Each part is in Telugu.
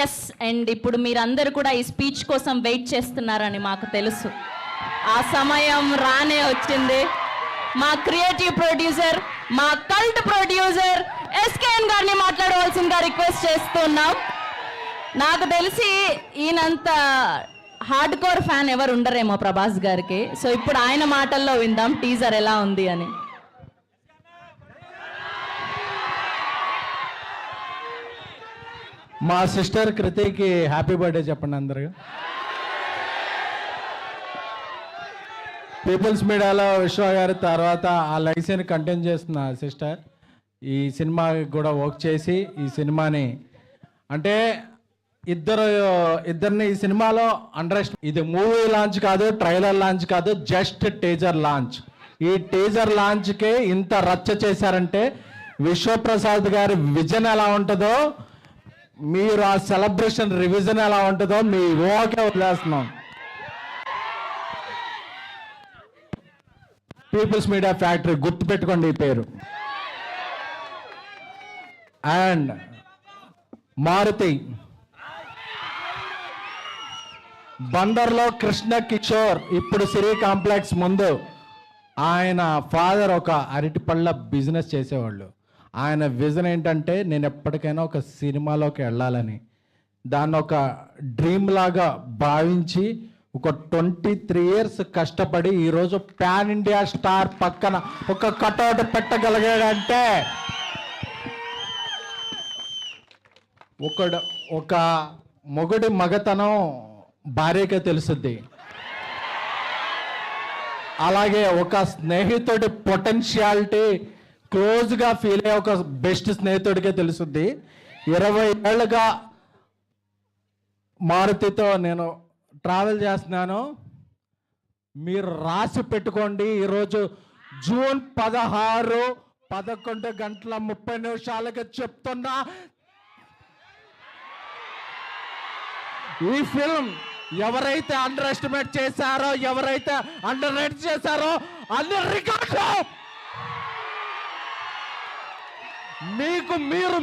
ఎస్, అండ్ ఇప్పుడు మీరందరూ కూడా ఈ స్పీచ్ కోసం వెయిట్ చేస్తున్నారని మాకు తెలుసు. ఆ సమయం రానే వచ్చింది. మా క్రియేటివ్ ప్రొడ్యూసర్, మా కల్ట్ ప్రొడ్యూసర్ ఎస్కేఎన్ గారిని మాట్లాడవలసిందిగా రిక్వెస్ట్ చేస్తున్నాం. నాకు తెలిసి ఈయనంత హార్డ్ కోర్ ఫ్యాన్ ఎవరు ఉండరేమో ప్రభాస్ గారికి. సో ఇప్పుడు ఆయన మాటల్లో విందాం టీజర్ ఎలా ఉంది అని. మా సిస్టర్ కృతికి హ్యాపీ బర్త్డే చెప్పండి అందరూ. పీపుల్స్ మీడియాలో విశ్వ గారి తర్వాత ఆ లైసెన్ కంటిన్యూ చేస్తున్న సిస్టర్ ఈ సినిమాకి కూడా వర్క్ చేసి ఈ సినిమాని అంటే ఇద్దరిని ఈ సినిమాలో ఇది మూవీ లాంచ్ కాదు, ట్రైలర్ లాంచ్ కాదు, జస్ట్ టీజర్ లాంచ్. ఈ టీజర్ లాంచ్కే ఇంత రచ్చ చేశారంటే విశ్వప్రసాద్ గారి విజన్ ఎలా ఉంటుందో, మీరు ఆ సెలబ్రేషన్ రివిజన్ ఎలా ఉంటుందో మీ ఊహకే వదిలేస్తున్నాం. పీపుల్స్ మీడియా ఫ్యాక్టరీ గుర్తుపెట్టుకోండి ఈ పేరు. అండ్ మారుతి బందర్లో కృష్ణ కిషోర్ ఇప్పుడు సిరి కాంప్లెక్స్ ముందు ఆయన ఫాదర్ ఒక అరటిపళ్ళ బిజినెస్ చేసేవాళ్ళు. ఆయన విజన్ ఏంటంటే నేను ఎప్పటికైనా ఒక సినిమాలోకి వెళ్ళాలని, దాన్ని ఒక డ్రీమ్ లాగా భావించి ఒక 23 years కష్టపడి ఈరోజు పాన్ ఇండియా స్టార్ పక్కన ఒక కటౌట్ పెట్టగలిగాడంటే ఒక మొగుడి మగతనం భార్యకే తెలుస్తుంది. అలాగే ఒక స్నేహితుడి పొటెన్షియాలిటీ క్లోజ్గా ఫీల్ అయ్యే ఒక బెస్ట్ స్నేహితుడికే తెలుస్తుంది. 20 ఏళ్ళుగా మారుతితో నేను ట్రావెల్ చేస్తున్నాను. మీరు రాసి పెట్టుకోండి, ఈరోజు జూన్ 16 11:30 చెప్తున్నా, ఈ ఫిల్మ్ ఎవరైతే అండర్ ఎస్టిమేట్ చేశారో, ఎవరైతే అండర్ రేట్ చేశారో అన్ని రికార్డులు మీరు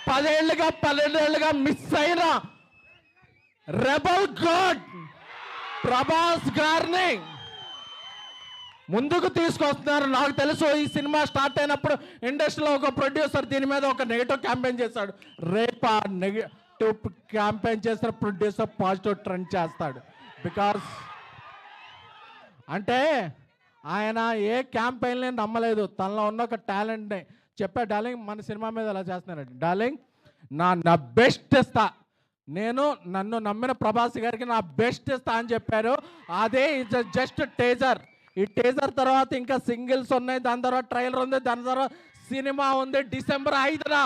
12 ఏళ్ళుగా మిస్ అయిన రెబల్ గాడ్ ప్రభాస్ గారిని ముందుకు తీసుకొస్తున్నారు. నాకు తెలుసు ఈ సినిమా స్టార్ట్ అయినప్పుడు ఇండస్ట్రీలో ఒక ప్రొడ్యూసర్ దీని మీద ఒక నెగిటివ్ క్యాంపెయిన్ చేశాడు. రేపు ఆ నెగిటివ్ క్యాంపెయిన్ చేసిన ప్రొడ్యూసర్ పాజిటివ్ ట్రెండ్ చేస్తాడు. బికాస్ అంటే ఆయన ఏ క్యాంపెయిన్ని నమ్మలేదు, తనలో ఉన్న ఒక టాలెంట్ని చెప్పా. డార్లింగ్ మన సినిమా మీద ఎలా చేస్తున్నారండి, డార్లింగ్ నా బెస్ట్ ఇస్తా, నేను నన్ను నమ్మిన ప్రభాస్ గారికి నా బెస్ట్ ఇస్తా అని చెప్పారు. అదే జస్ట్ టేజర్. ఈ టేజర్ తర్వాత ఇంకా సింగిల్స్ ఉన్నాయి, దాని తర్వాత ట్రైలర్ ఉంది, దాని తర్వాత సినిమా ఉంది. December 5న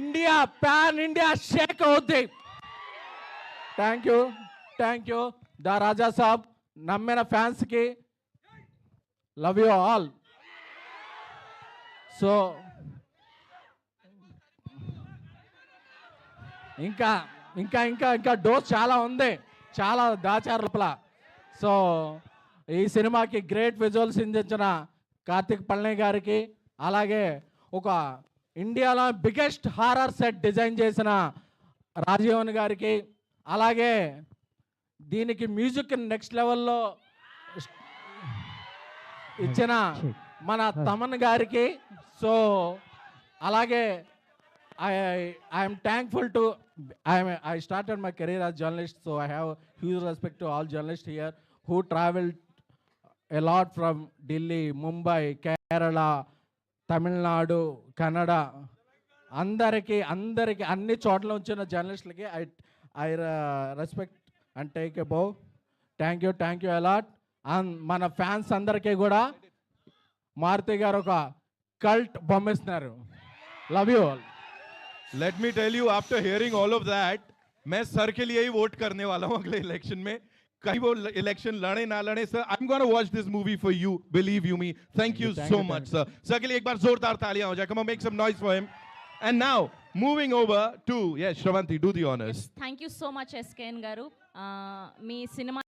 ఇండియా పాన్ ఇండియా షేక్ అవుద్ది. Thank you the Raja Saab. నమ్మిన ఫ్యాన్స్కి లవ్ యూ ఆల్. సో ఇంకా ఇంకా ఇంకా ఇంకా డోస్ చాలా ఉంది, చాలా దాచారు లోపల. సో ఈ సినిమాకి గ్రేట్ విజువల్స్ అందించిన కార్తిక్ పళని గారికి, అలాగే ఒక ఇండియాలో బిగ్గెస్ట్ హారర్ సెట్ డిజైన్ చేసిన రాజీవన్ గారికి, అలాగే దీనికి మ్యూజిక్ నెక్స్ట్ లెవెల్లో ఇచ్చిన మన తమన్ గారికి. సో అలాగే I'm thankful to I started my career as journalist, so I have huge respect to all journalists here who traveled a lot from Delhi, Mumbai, Kerala, Tamil Nadu, Kannada. అందరికి అన్ని చోట్ల వచ్చిన జర్నలిస్టులకి I respect and take a bow. Thank you a lot. And మన ఫ్యాన్స్ అందరికీ కూడా మారుతి గారు ఒక కల్ట్ బొమ్మిస్తున్నారు. Love you all. Let me tell you, after hearing all of that, मैं सर के लिए ही वोट करने वाला हूँ अगले इलेक्शन में. कहीं वो इलेक्शन लड़े ना लड़े sir, I'm going to watch this movie for you, believe you me. Thank you so much sir. Sir के लिए एक बार जोरदार तालियां हो जाए. Come on, make some noise for him. And now moving over to yes, Shravanti, do the honors. Thank you so much SKN garu. Me cinema